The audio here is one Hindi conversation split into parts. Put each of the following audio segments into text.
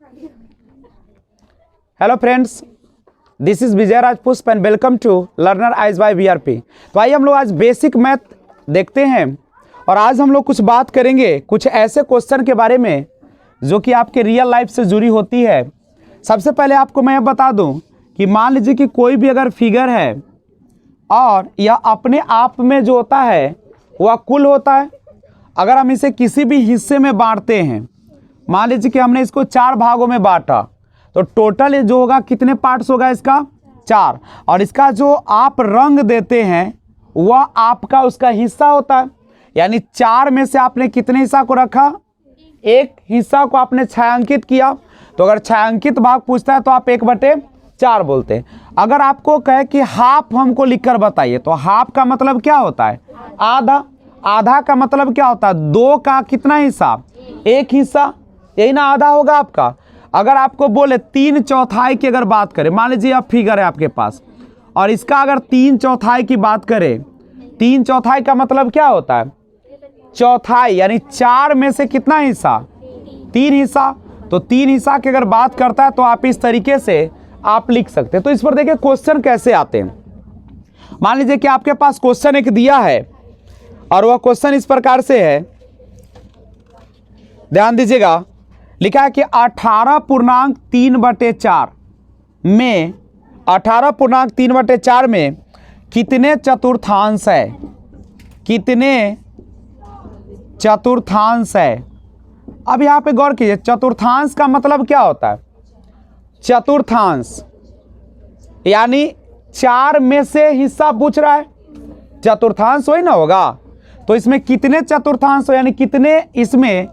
Hello friends, this is Vijay Raj Pushp and welcome to learner eyes by VRP. तो आइए हम लोग आज बेसिक मैथ देखते हैं और आज हम लोग कुछ बात करेंगे कुछ ऐसे क्वेश्चन के बारे में जो कि आपके रियल लाइफ से जुड़ी होती है। सबसे पहले आपको मैं बता दूं कि मान लीजिए कि कोई भी अगर फिगर है और यह अपने आप में जो होता है वह कुल होता है। अगर हम इसे किसी भी हिस्से में बांटते हैं, मान लीजिए कि हमने इसको 4 भागों में बांटा, तो टोटल जो होगा कितने पार्ट्स होगा इसका 4। और इसका जो आप रंग देते हैं वह आपका उसका हिस्सा होता है। यानी 4 में से आपने कितने हिस्सा को रखा, एक हिस्सा को आपने छायांकित किया। तो अगर छायांकित भाग पूछता है तो आप 1/4 बोलते हैं। अगर आपको कहे कि हाफ हमको लिखकर बताइए, तो हाफ का मतलब क्या होता है, आधा। आधा का मतलब क्या होता है, 2 का कितना हिस्सा, 1 हिस्सा, यही ना आधा होगा आपका। अगर आपको बोले 3/4 की अगर बात करें, मान लीजिए आप फिगर है आपके पास और इसका अगर 3/4 की बात करें, 3/4 का मतलब क्या होता है, चौथाई। यानी 4 में से कितना हिस्सा, 3 हिस्सा। तो 3 हिस्सा की अगर बात करता है तो आप इस तरीके से आप लिख सकते हैं। तो इस पर देखिए क्वेश्चन कैसे आते हैं। मान लीजिए कि आपके पास क्वेश्चन एक दिया है और वह क्वेश्चन इस प्रकार से है, ध्यान दीजिएगा। लिखा है कि 18.3/4 में 18.3/4 में कितने चतुर्थांश है, कितने चतुर्थांश है। अब यहां पे गौर कीजिए, चतुर्थांश का मतलब क्या होता है, चतुर्थांश यानी 4 में से हिस्सा पूछ रहा है, चतुर्थांश वही ना होगा। तो इसमें कितने चतुर्थांश हो, यानी कितने इसमें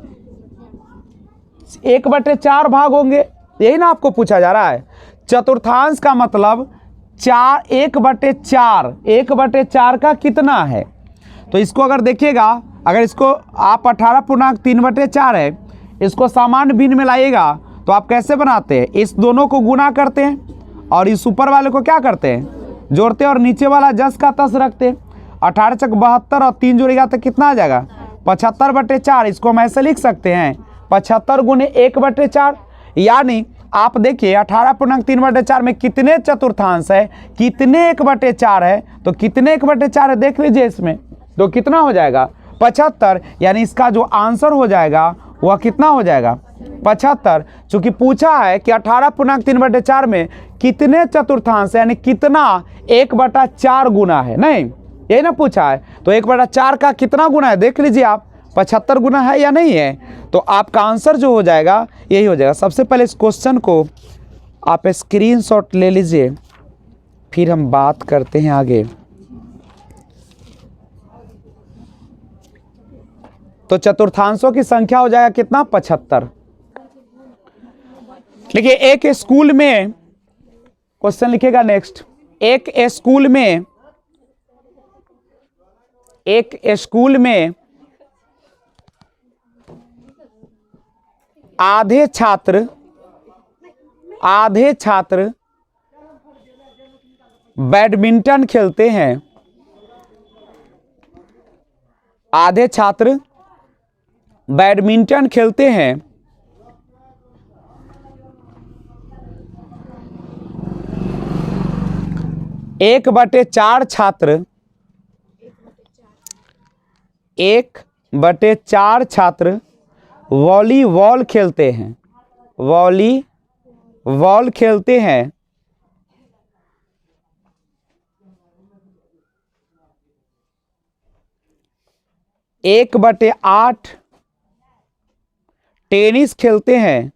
1/4 भाग होंगे, यही ना आपको पूछा जा रहा है। चतुर्थांश का मतलब 1/4 का कितना है। तो इसको अगर देखिएगा, अगर इसको आप 18.3/4 है, इसको सामान्य भिन्न में लाइएगा तो आप कैसे बनाते हैं, इस दोनों को गुना करते हैं और इस ऊपर वाले को क्या करते हैं, जोड़ते हैं और नीचे वाला जस का तस रखते हैं। 18 × 72 और 3 जोड़ेगा तो कितना आ जाएगा, 75/4। इसको हम ऐसे लिख सकते हैं 75 × 1/4। यानी आप देखिए 18.3/4 में कितने चतुर्थांश है, कितने 1/4 है, तो कितने 1/4 है देख लीजिए इसमें, तो कितना हो जाएगा 75। यानी इसका जो आंसर हो जाएगा वह कितना हो जाएगा 75। चूंकि पूछा है कि 18.3/4 में कितने चतुर्थांश यानी कितना 1/4 गुना है, नहीं यही ना पूछा है। तो 1/4 का कितना गुना है देख लीजिए आप, 75 गुना है या नहीं है। तो आपका आंसर जो हो जाएगा यही हो जाएगा। सबसे पहले इस क्वेश्चन को आप स्क्रीनशॉट ले लीजिए, फिर हम बात करते हैं आगे। तो चतुर्थांशों की संख्या हो जाएगा कितना, 75। देखिए एक स्कूल में, क्वेश्चन लिखेगा नेक्स्ट, एक स्कूल में आधे छात्र बैडमिंटन खेलते हैं, आधे छात्र बैडमिंटन खेलते हैं। 1/4 छात्र 1/4 छात्र वॉलीबॉल खेलते हैं, वॉलीबॉल खेलते हैं। 1/8 टेनिस खेलते हैं।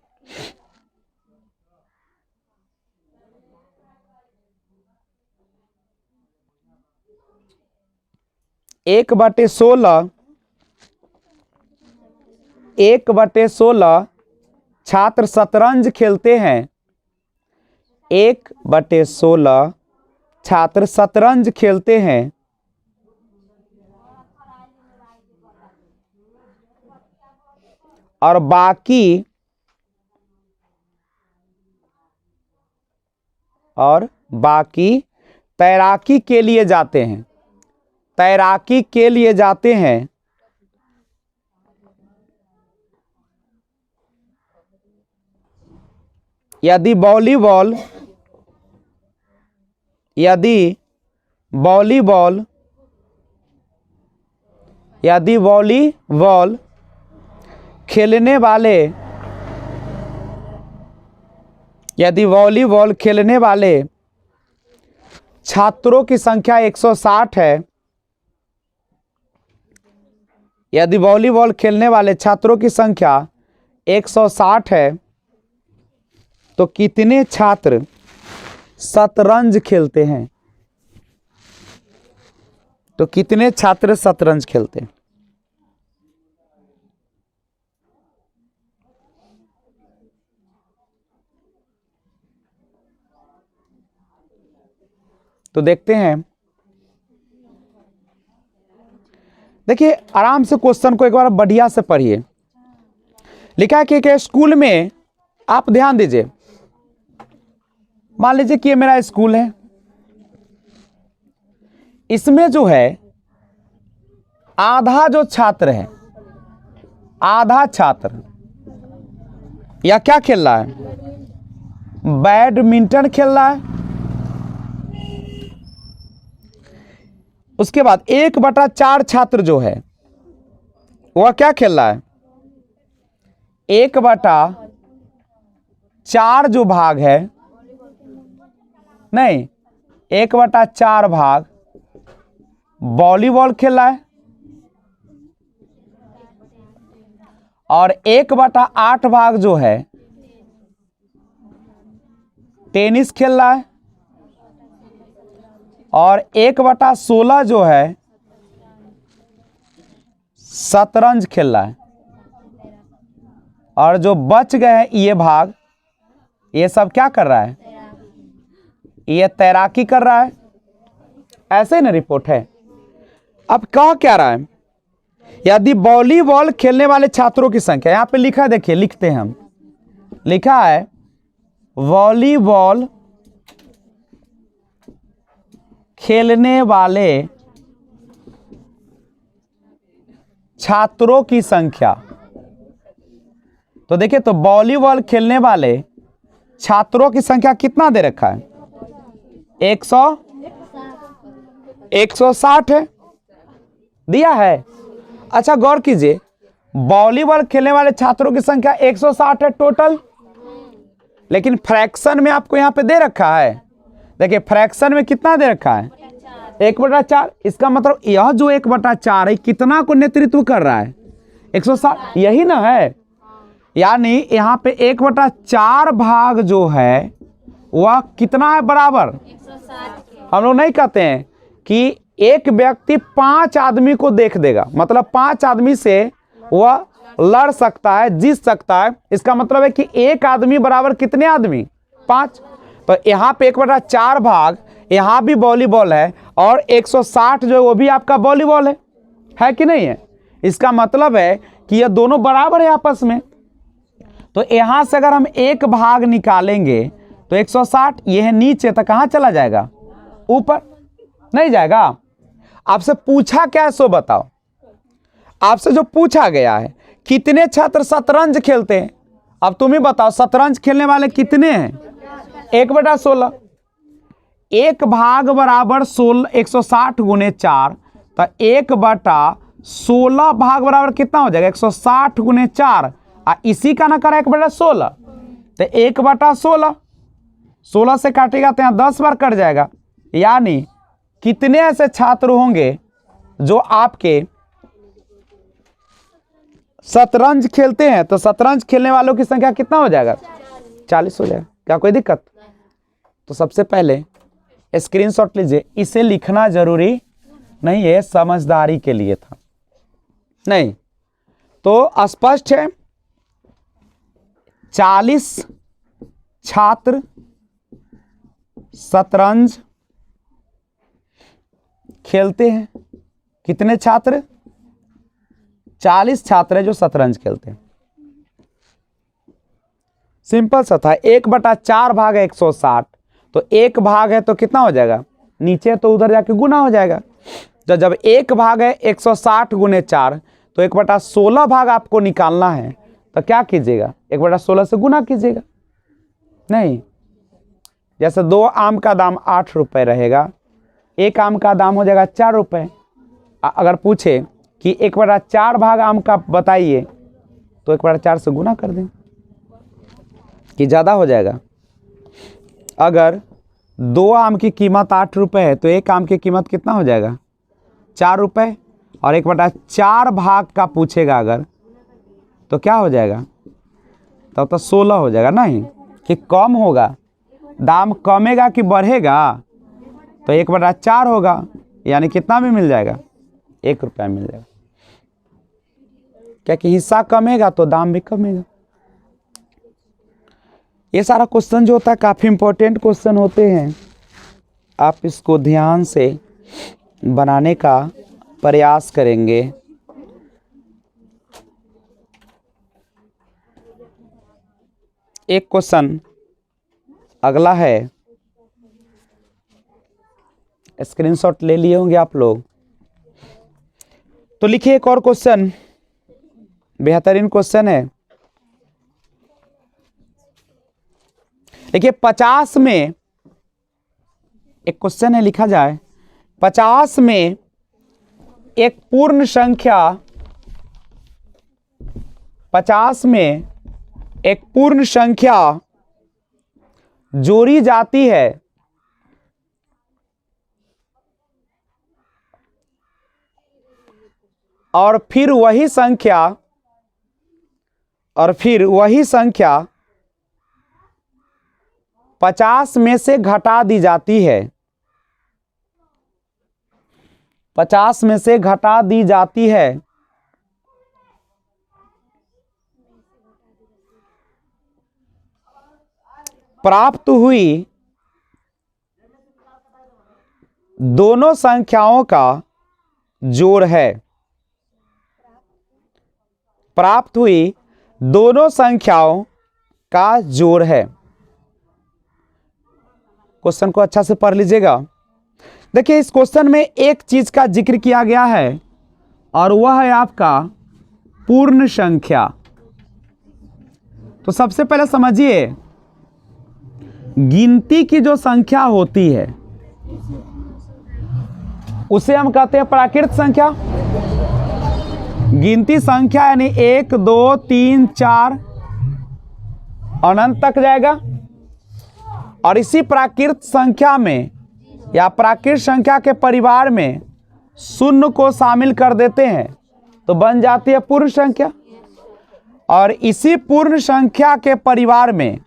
1/16 छात्र शतरंज खेलते हैं। 1/16 छात्र शतरंज खेलते हैं। और बाकी तैराकी के लिए जाते हैं, तैराकी के लिए जाते हैं। यदि वॉलीबॉल यदि वॉलीबॉल यदि वॉलीबॉल खेलने वाले यदि वॉलीबॉल खेलने वाले छात्रों की संख्या 160 है, यदि वॉलीबॉल खेलने वाले छात्रों की संख्या 160 है, तो कितने छात्र शतरंज खेलते हैं? तो कितने छात्र शतरंज खेलते हैं? तो देखते हैं। देखिए, आराम से क्वेश्चन को एक बार बढ़िया से पढ़िए। लिखा है कि स्कूल में, आप ध्यान दीजिए, मान लीजिए कि ये मेरा स्कूल है। इसमें जो है आधा जो छात्र है, आधा छात्र या क्या खेल रहा है? बैडमिंटन खेल रहा है। उसके बाद 1/4 छात्र जो है वह क्या खेल रहा है? 1/4 जो भाग है, नहीं, 1/4 भाग वॉलीबॉल खेल रहा है और 1/8 भाग जो है टेनिस खेल रहा है और 1/16 जो है शतरंज खेल रहा है। और जो बच गए हैं ये भाग, ये सब क्या कर रहा है? ये तैराकी कर रहा है। ऐसे ही ना रिपोर्ट है। अब कह क्या रहा है? यदि वॉलीबॉल खेलने वाले छात्रों की संख्या, यहां पे लिखा है, देखिए लिखते हैं हम, लिखा है वॉलीबॉल खेलने वाले छात्रों की संख्या। तो देखिए, तो वॉलीबॉल खेलने वाले छात्रों की संख्या कितना दे रखा है? 160 है, दिया है। अच्छा, गौर कीजिए, वॉलीबॉल खेलने वाले छात्रों की संख्या 160 है टोटल, लेकिन फ्रैक्शन में आपको यहां पे दे रखा है। देखिए, फ्रैक्शन में कितना दे रखा है? 1/4। इसका मतलब यह जो 1/4 है कितना को नेतृत्व कर रहा है? 160, यही ना है। यानी यहां पे 1/4 भाग जो है वह कितना है? बराबर 160। हम लोग नहीं कहते हैं कि एक व्यक्ति 5 आदमी को देख देगा, मतलब 5 आदमी से वह लड़ सकता है, जीत सकता है। इसका मतलब है कि एक आदमी बराबर कितने आदमी? 5। तो यहाँ पे 1/4 भाग यहाँ भी वॉलीबॉल है और 160 जो है वो भी आपका वॉलीबॉल है कि नहीं है? इसका मतलब है कि ये दोनों बराबर है आपस में। तो यहाँ से अगर हम एक भाग निकालेंगे तो 160, यह नीचे तक कहाँ चला जाएगा? ऊपर नहीं जाएगा। आपसे पूछा क्या है सो बताओ। आपसे जो पूछा गया है कितने छात्र शतरंज खेलते हैं, अब तुम ही बताओ शतरंज खेलने वाले कितने हैं? 1/16। एक भाग बराबर 160 गुने 4, तो 1/16 भाग बराबर कितना हो जाएगा? 160 गुने 4। इसी का ना करा 1/16, तो 1/16 16 से काटेगा तो यहाँ 10 बार कट जाएगा। यानी कितने ऐसे छात्र होंगे जो आपके शतरंज खेलते हैं? तो शतरंज खेलने वालों की संख्या कितना हो जाएगा? 40 हो जाएगा। क्या कोई दिक्कत? तो सबसे पहले स्क्रीनशॉट लीजिए। इसे लिखना जरूरी नहीं है, समझदारी के लिए था। नहीं तो स्पष्ट है, 40 छात्र शतरंज खेलते हैं। कितने छात्र? 40 छात्र है जो शतरंज खेलते हैं। सिंपल सा था। 1/4 भाग है 160, तो एक भाग है तो कितना हो जाएगा? नीचे तो उधर जाके गुना हो जाएगा। तो जब एक भाग है 160 गुने 4, तो 1/16 भाग आपको निकालना है। तो क्या कीजिएगा? 1/16 से गुना कीजिएगा। नहीं, जैसे 2 आम का दाम 8 रुपये रहेगा, 1 आम का दाम हो जाएगा 4 रुपये। अगर पूछे कि 1/4 भाग आम का बताइए, तो 1/4 से गुना कर दें कि ज़्यादा हो जाएगा। अगर 2 आम की कीमत 8 रुपये है तो 1 आम की कीमत कितना हो जाएगा? 4 रुपये। और 1/4 भाग का पूछेगा अगर, तो क्या हो जाएगा? तब तो 16 हो जाएगा। नहीं कि कम होगा, दाम कमेगा कि बढ़ेगा, तो 1/4 होगा, यानी कितना भी मिल जाएगा? 1 रुपया मिल जाएगा। क्या कि हिस्सा कमेगा तो दाम भी कमेगा। ये सारा क्वेश्चन जो होता है काफ़ी इंपॉर्टेंट क्वेश्चन होते हैं, आप इसको ध्यान से बनाने का प्रयास करेंगे। एक क्वेश्चन अगला है, स्क्रीनशॉट ले लिए होंगे आप लोग, तो लिखिए एक और क्वेश्चन, बेहतरीन क्वेश्चन है। देखिए 50 में एक क्वेश्चन है, लिखा जाए 50 में एक पूर्ण संख्या, 50 में एक पूर्ण संख्या जोड़ी जाती है और फिर वही संख्या 50 में से घटा दी जाती है, 50 में से घटा दी जाती है, प्राप्त हुई दोनों संख्याओं का जोड़ है, प्राप्त हुई दोनों संख्याओं का जोड़ है। क्वेश्चन को अच्छा से पढ़ लीजिएगा। देखिए इस क्वेश्चन में एक चीज का जिक्र किया गया है और वह है आपका पूर्ण संख्या। तो सबसे पहले समझिए, गिनती की जो संख्या होती है उसे हम कहते हैं प्राकृत संख्या। गिनती संख्या यानी 1 2 3 4 अनंत तक जाएगा। और इसी प्राकृत संख्या में या प्राकृत संख्या के परिवार में शून्य को शामिल कर देते हैं तो बन जाती है पूर्ण संख्या। और इसी पूर्ण संख्या के परिवार में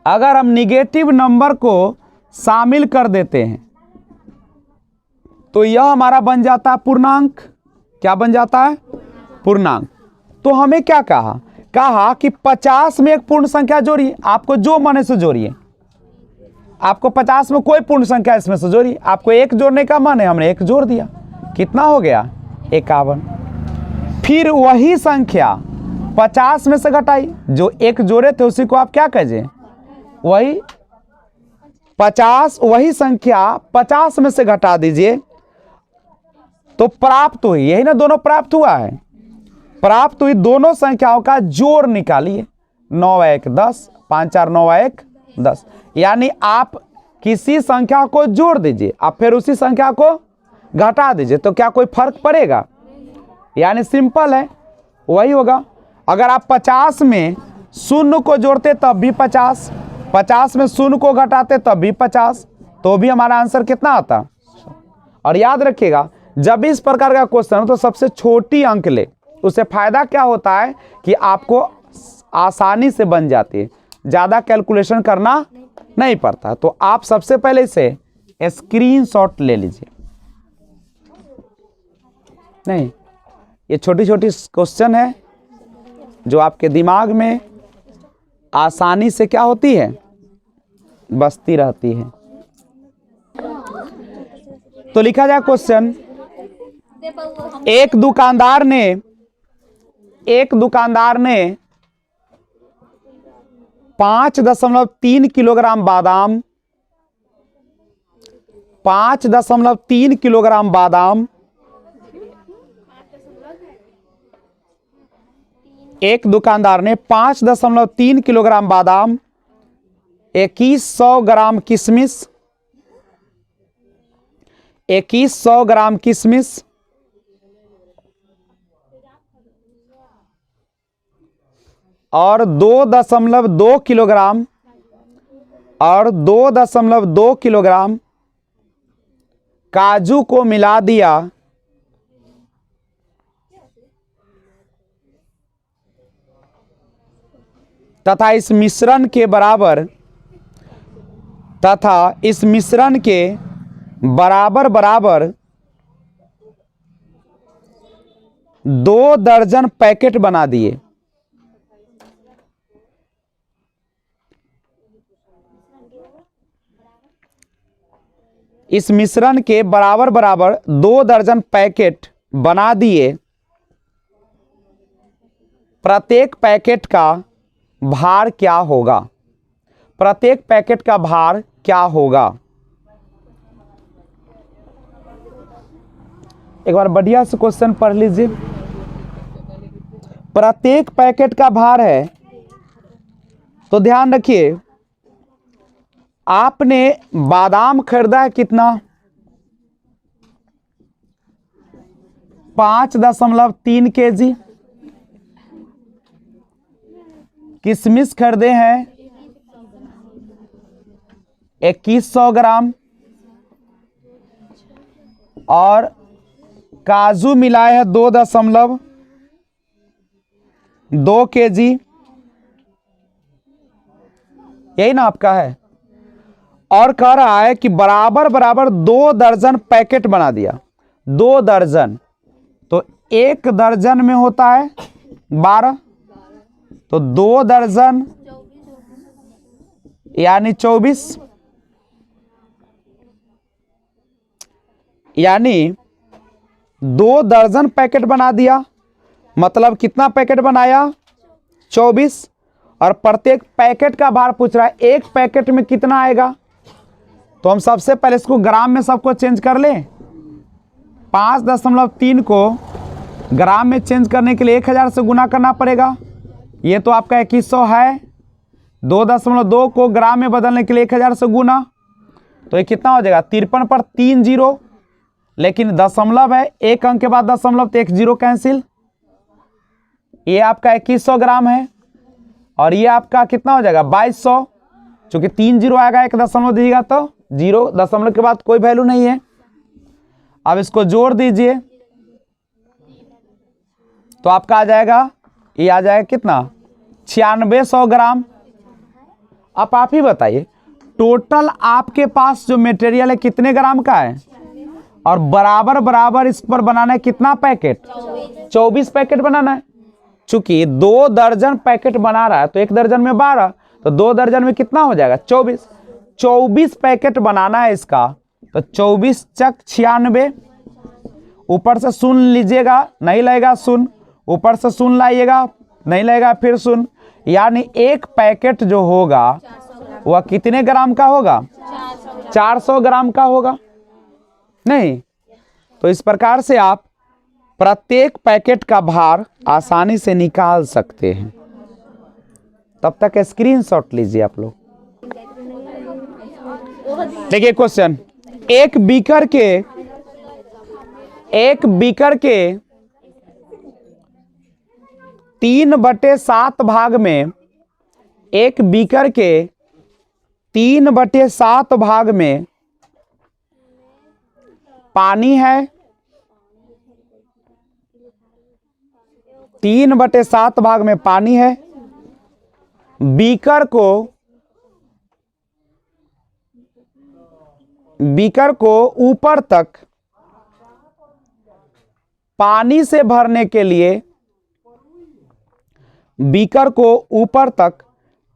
अगर हम निगेटिव नंबर को शामिल कर देते हैं तो यह हमारा बन जाता है पूर्णांक। क्या बन जाता है? पूर्णांक। तो हमें क्या कहा कि 50 में एक पूर्ण संख्या जोड़िए, आपको जो मन है से जोड़िए। आपको 50 में कोई पूर्ण संख्या इसमें से जोड़िए, आपको 1 जोड़ने का मन है, हमने 1 जोड़ दिया, कितना हो गया? 51। फिर वही संख्या 50 में से घटाई, जो 1 जोड़े थे उसी को आप क्या कहिए? वही 50, वही संख्या 50 में से घटा दीजिए तो प्राप्त हुई, यही ना दोनों प्राप्त हुआ है, प्राप्त हुई दोनों संख्याओं का जोड़ निकालिए। 9 1 10, 5 4 9 1 10। यानी आप किसी संख्या को जोड़ दीजिए, आप फिर उसी संख्या को घटा दीजिए, तो क्या कोई फर्क पड़ेगा? यानी सिंपल है, वही होगा। अगर आप 50 में शून्य को जोड़ते तब भी 50, 50 में शून्य को घटाते तब भी 50, तो भी हमारा आंसर कितना आता? और याद रखिएगा, जब भी इस प्रकार का क्वेश्चन हो तो सबसे छोटी अंक ले। उससे फायदा क्या होता है कि आपको आसानी से बन जाती है, ज़्यादा कैलकुलेशन करना नहीं पड़ता। तो आप सबसे पहले इसे स्क्रीनशॉट ले लीजिए। नहीं, ये छोटी छोटी क्वेश्चन है जो आपके दिमाग में आसानी से क्या होती है? बसती रहती है। तो लिखा जाए क्वेश्चन, एक दुकानदार ने 5.3 किलोग्राम बादाम, 5.3 किलोग्राम बादाम, एक दुकानदार ने 5.3 किलोग्राम बादाम, 2100 ग्राम किशमिश, 2100 ग्राम किशमिश और 2.2 किलोग्राम और 2.2 किलोग्राम काजू को मिला दिया तथा इस मिश्रण के बराबर 2 दर्जन पैकेट बना दिए। इस मिश्रण के बराबर 2 दर्जन पैकेट बना दिए। प्रत्येक पैकेट का भार क्या होगा? प्रत्येक पैकेट का भार क्या होगा? एक बार बढ़िया से क्वेश्चन पढ़ लीजिए। प्रत्येक पैकेट का भार है, तो ध्यान रखिए, आपने बादाम खरीदा है कितना? 5.3 kg। किशमिश खरीदे हैं 2100 ग्राम और काजू मिलाए हैं 2.2 kg। यही ना आपका है। और कह रहा है कि बराबर 2 दर्जन पैकेट बना दिया। 2 दर्जन, तो 1 दर्जन में होता है 12, तो 2 दर्जन यानी 24, यानी 2 दर्जन पैकेट बना दिया। मतलब कितना पैकेट बनाया? 24। और प्रत्येक पैकेट का भार पूछ रहा है, एक पैकेट में कितना आएगा? तो हम सबसे पहले इसको ग्राम में सबको चेंज कर लें। 5.3 को ग्राम में चेंज करने के लिए 1000 से गुना करना पड़ेगा। ये तो आपका 2100 है। 2.2 को ग्राम में बदलने के लिए 1000 से गुना, तो ये कितना हो जाएगा? 53 पर 3 जीरो, लेकिन दशमलव है, एक अंक के बाद दशमलव, तो 1 जीरो कैंसिल। ये आपका 2100 ग्राम है और ये आपका कितना हो जाएगा? 2200। चूंकि 3 जीरो आएगा, 1 दशमलव दीजिएगा तो 0, दशमलव के बाद कोई वैल्यू नहीं है। अब इसको जोड़ दीजिए तो आपका आ जाएगा, ये आ जाएगा कितना? 9600 ग्राम। अब आप ही बताइए, टोटल आपके पास जो मटेरियल है कितने ग्राम का है? और बराबर इस पर बनाना है कितना पैकेट? 24 पैकेट बनाना है। चूंकि 2 दर्जन पैकेट बना रहा है तो 1 दर्जन में 12, तो 2 दर्जन में कितना हो जाएगा? 24। 24 पैकेट बनाना है इसका, तो 24 चक 96। ऊपर से शून्य लीजिएगा, नहीं लगेगा शून्य, ऊपर से शून्य लाइएगा, नहीं लगेगा, फिर शून्य, यानी एक पैकेट जो होगा वह कितने ग्राम का होगा? 400 ग्राम का होगा। नहीं, तो इस प्रकार से आप प्रत्येक पैकेट का भार आसानी से निकाल सकते हैं। तब तक स्क्रीनशॉट लीजिए आप लोग। देखिए क्वेश्चन, एक बीकर के 3/7 भाग में, एक बीकर के 3/7 भाग में पानी है। 3/7 भाग में पानी है। बीकर को ऊपर तक पानी से भरने के लिए, बीकर को ऊपर तक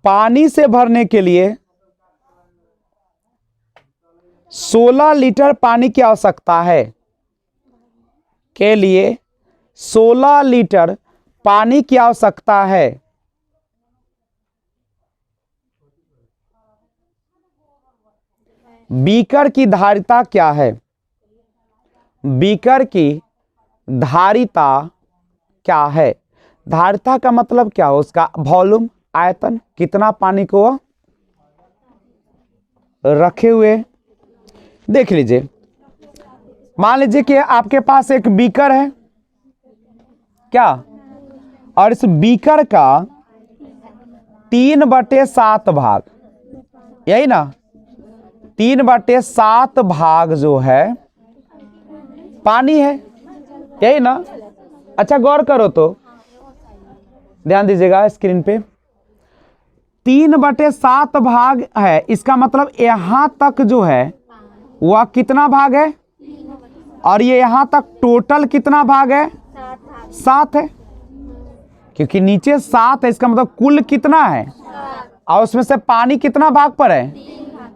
पानी से भरने के लिए 16 लीटर पानी की आवश्यकता है। के लिए 16 लीटर पानी की आवश्यकता है। बीकर की धारिता क्या है? बीकर की धारिता क्या है? धारिता का मतलब क्या हो? उसका वॉल्यूम, आयतन, कितना पानी को रखे हुए। देख लीजिए, मान लीजिए कि आपके पास एक बीकर है क्या, और इस बीकर का 3/7 भाग, यही ना, 3/7 भाग जो है पानी है, यही ना। अच्छा गौर करो तो, ध्यान दीजिएगा स्क्रीन पे, 3/7 भाग है, इसका मतलब यहां तक जो है वह कितना भाग है, और ये यहां तक टोटल कितना भाग है, 7 है, क्योंकि नीचे 7 है, इसका मतलब कुल कितना है, और उसमें से पानी कितना भाग पर है,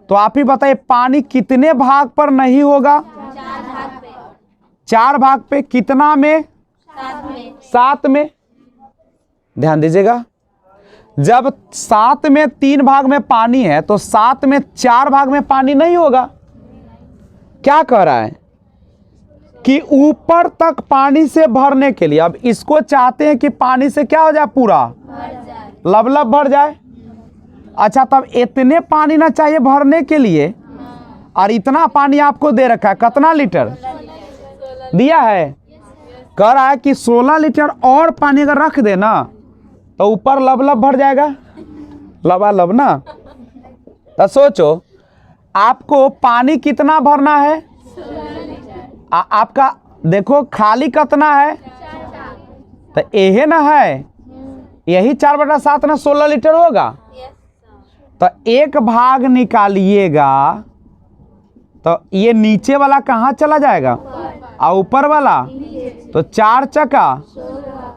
तो आप ही बताइए पानी कितने भाग पर नहीं होगा, 4 भाग पे, कितना में, 7 में। ध्यान दीजिएगा, जब 7 में 3 भाग में पानी है तो 7 में 4 भाग में पानी नहीं होगा। क्या कह रहा है कि ऊपर तक पानी से भरने के लिए, अब इसको चाहते हैं कि पानी से क्या हो जाए, पूरा लबलब भर जाए। अच्छा, तब इतने पानी ना चाहिए भरने के लिए, और इतना पानी आपको दे रखा है, कितना लीटर दिया है, कह रहा है कि 16 लीटर और पानी अगर रख देना तो ऊपर लबलब भर जाएगा, लबालब ना। तो सोचो आपको पानी कितना भरना है, आपका देखो खाली कितना है, तो यही ना है, यही 4/7 ना 16 लीटर होगा। तो एक भाग निकालिएगा तो ये नीचे वाला कहाँ चला जाएगा, और ऊपर वाला, तो 4 चका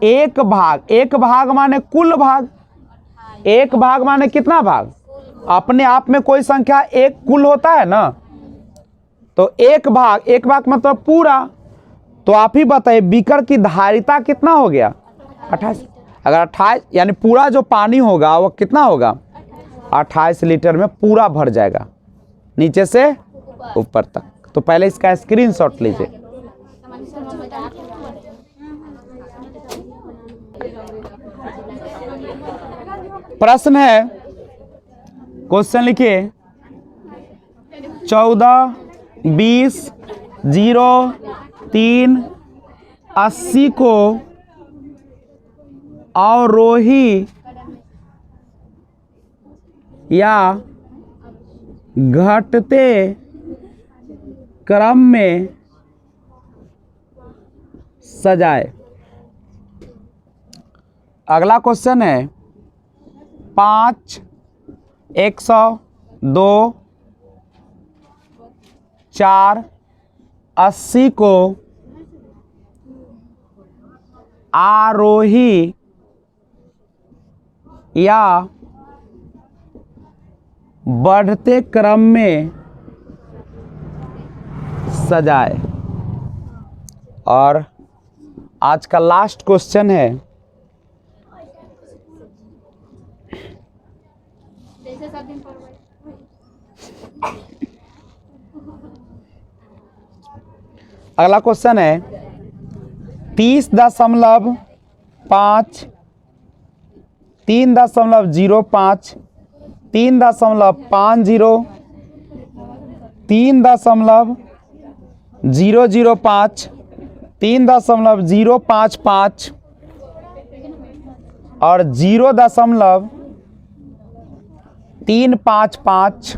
एक भाग माने कुल भाग, एक भाग माने कितना भाग, अपने आप में कोई संख्या एक कुल होता है ना, तो एक भाग मतलब पूरा। तो आप ही बताइए बीकर की धारिता कितना हो गया, 28। अगर 28 यानी पूरा जो पानी होगा वो कितना होगा, 28 लीटर में पूरा भर जाएगा, नीचे से ऊपर तक। तो पहले इसका स्क्रीनशॉट लीजिए। प्रश्न है, क्वेश्चन लिखिए, 14, 20, 0, 3, 80 को अवरोही या घटते क्रम में सजाए। अगला क्वेश्चन है 5, 100, 2, 4, 80 को आरोही या बढ़ते क्रम में सजाए। और आज का लास्ट क्वेश्चन है, अगला क्वेश्चन है 30.5, 3.05, 3.50, 3.005, 3.055 और 0.355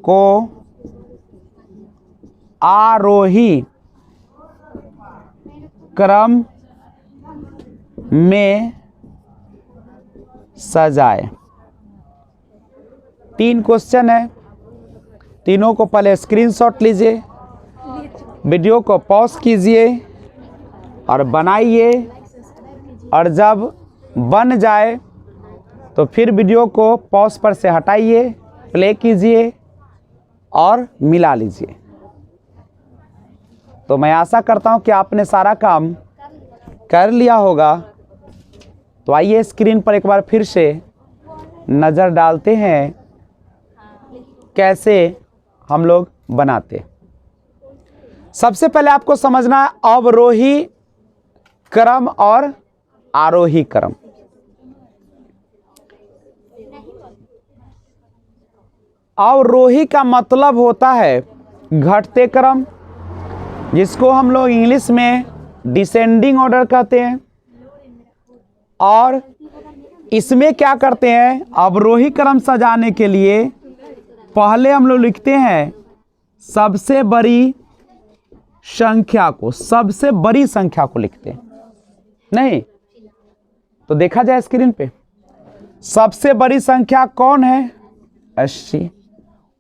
को आरोही क्रम में सजाए। 3 क्वेश्चन है, तीनों को पहले स्क्रीनशॉट लीजिए, वीडियो को पॉज कीजिए और बनाइए, और जब बन जाए तो फिर वीडियो को पॉज पर से हटाइए, प्ले कीजिए और मिला लीजिए। तो मैं आशा करता हूं कि आपने सारा काम कर लिया होगा। तो आइए स्क्रीन पर एक बार फिर से नज़र डालते हैं कैसे हम लोग बनाते। सबसे पहले आपको समझना है अवरोही क्रम और आरोही क्रम। अवरोही का मतलब होता है घटते क्रम, जिसको हम लोग इंग्लिश में डिसेंडिंग ऑर्डर कहते हैं। और इसमें क्या करते हैं, अवरोही क्रम सजाने के लिए पहले हम लोग लिखते हैं सबसे बड़ी संख्या को, सबसे बड़ी संख्या को लिखते हैं। नहीं तो देखा जाए स्क्रीन पे, सबसे बड़ी संख्या कौन है, 80।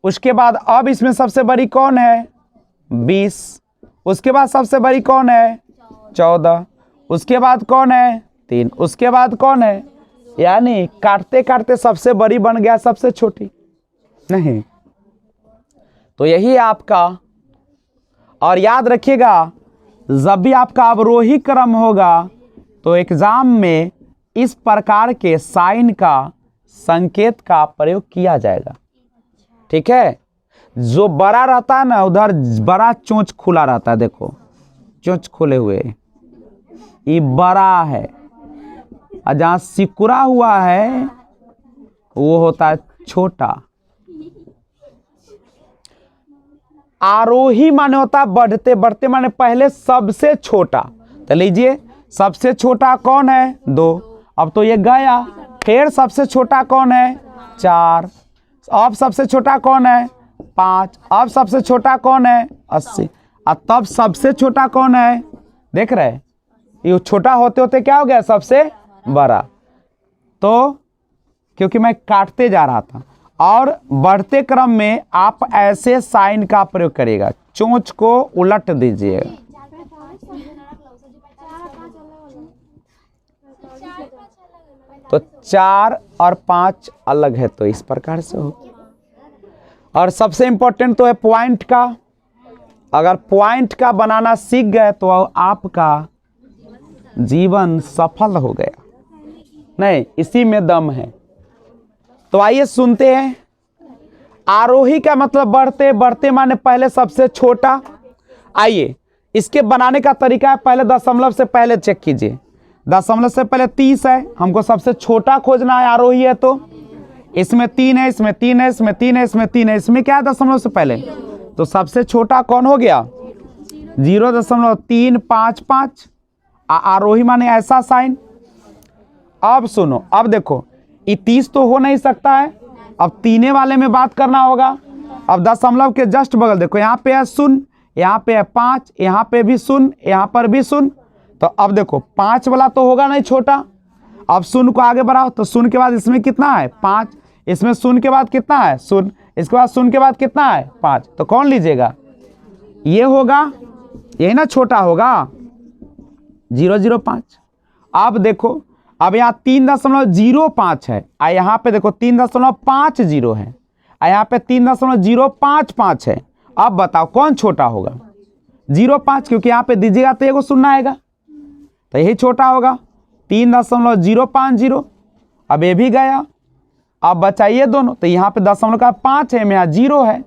उसके बाद अब इसमें सबसे बड़ी कौन है, 20। उसके बाद सबसे बड़ी कौन है, 14। उसके बाद कौन है, 3। उसके बाद कौन है, यानी काटते काटते सबसे बड़ी बन गया सबसे छोटी। नहीं तो यही आपका, और याद रखिएगा जब भी आपका अवरोही क्रम होगा तो एग्जाम में इस प्रकार के साइन का, संकेत का प्रयोग किया जाएगा। ठीक है, जो बड़ा रहता है ना उधर बड़ा चोंच खुला रहता है, देखो चोंच खुले हुए, ये बड़ा है। और जहाँ सिकुड़ा हुआ है वो होता है छोटा। आरोही माने होता है बढ़ते, बढ़ते माने पहले सबसे छोटा। तो लीजिए सबसे छोटा कौन है, 2। अब तो ये गया। फिर सबसे छोटा कौन है, 4। अब सबसे छोटा कौन है, 5। अब सबसे छोटा कौन है, 80। और तब सबसे छोटा कौन है, देख रहे, ये छोटा होते होते क्या हो गया, सबसे बड़ा। तो क्योंकि मैं काटते जा रहा था, और बढ़ते क्रम में आप ऐसे साइन का प्रयोग करिएगा, चोंच को उलट दीजिएगा। तो 4 और 5 अलग है, तो इस प्रकार से हो। और सबसे इंपॉर्टेंट तो है पॉइंट का। अगर पॉइंट का बनाना सीख गए तो आपका जीवन सफल हो गया। नहीं, इसी में दम है। तो आइए सुनते हैं। आरोही का मतलब बढ़ते, बढ़ते माने पहले सबसे छोटा। आइए इसके बनाने का तरीका है, पहले दशमलव से पहले चेक कीजिए। दशमलव से पहले 30 है, हमको सबसे छोटा खोजना है, आरोही है तो इसमें 3 है, इसमें 3 है, इसमें 3 है, इसमें 3 है, इसमें क्या है दशमलव से पहले, तो सबसे छोटा कौन हो गया, 0.355। आरोही माने ऐसा साइन। अब सुनो, अब देखो ये 30 तो हो नहीं सकता है, अब तीने वाले में बात करना होगा। अब दशमलव के जस्ट बगल देखो, यहाँ पे है 0, यहाँ पे है 5, यहाँ पे भी 0, यहाँ पर भी 0। तो अब देखो 5 वाला तो होगा नहीं छोटा। अब 0 को आगे बढ़ाओ, तो 0 के बाद इसमें कितना है, 5। इसमें 0 के बाद कितना है, 0। इसके बाद 0 के बाद कितना है, 5। तो कौन लीजिएगा, ये होगा, यही ना छोटा होगा, 005। अब देखो, अब यहाँ 3.05 है, और यहाँ पे देखो 3.50 है, और यहाँ पे 3.055 है। अब बताओ कौन छोटा होगा, 0.5, क्योंकि यहाँ पे दीजिएगा तो एगो 0 आएगा, तो यही छोटा होगा, 3.050। अब ये भी गया, अब बचाइए दोनों, तो यहाँ पे दशमलव का 5 है, यहाँ 0 है,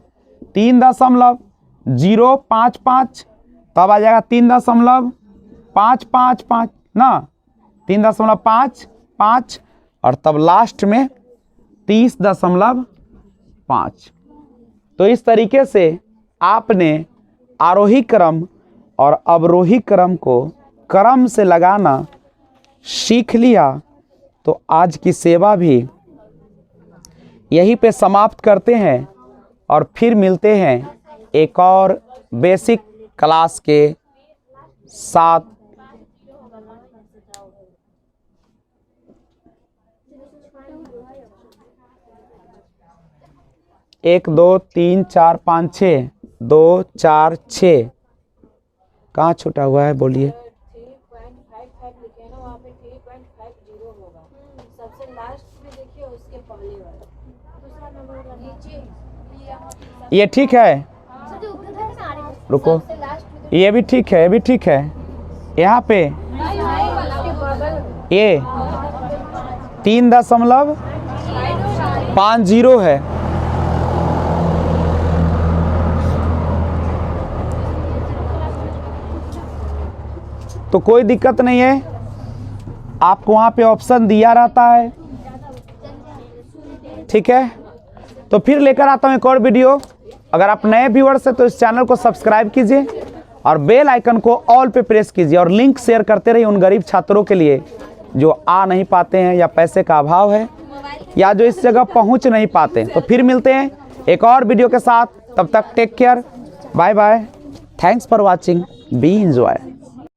3.055। तब आ जाएगा 3.555 ना, 3.55, और तब लास्ट में 30.5। तो इस तरीके से आपने आरोही क्रम और अवरोही क्रम को क्रम से लगाना सीख लिया। तो आज की सेवा भी यहीं पे समाप्त करते हैं, और फिर मिलते हैं एक और बेसिक क्लास के साथ। 1 2 3 4 5 6, 2 4 6 कहाँ छूटा हुआ है, बोलिए। 3.55 लिखे हैं ना, वहाँ पे 3.50 होगा, सबसे लास्ट में देखिए उसके पहले वाला दूसरा नंबर नीचे ये ठीक है, रुको, ये भी ठीक है, ये भी ठीक है। यहाँ पे ये 3.50 है। तो कोई दिक्कत नहीं है, आपको वहाँ पे ऑप्शन दिया रहता है, ठीक है। तो फिर लेकर आता हूँ एक और वीडियो। अगर आप नए व्यूअर्स हैं तो इस चैनल को सब्सक्राइब कीजिए और बेल आइकन को ऑल पे प्रेस कीजिए और लिंक शेयर करते रहिए उन गरीब छात्रों के लिए जो आ नहीं पाते हैं या पैसे का अभाव है या जो इस जगह पहुंच नहीं पाते। तो फिर मिलते हैं एक और वीडियो के साथ, तब तक take care, bye bye, thanks for watching, be enjoy.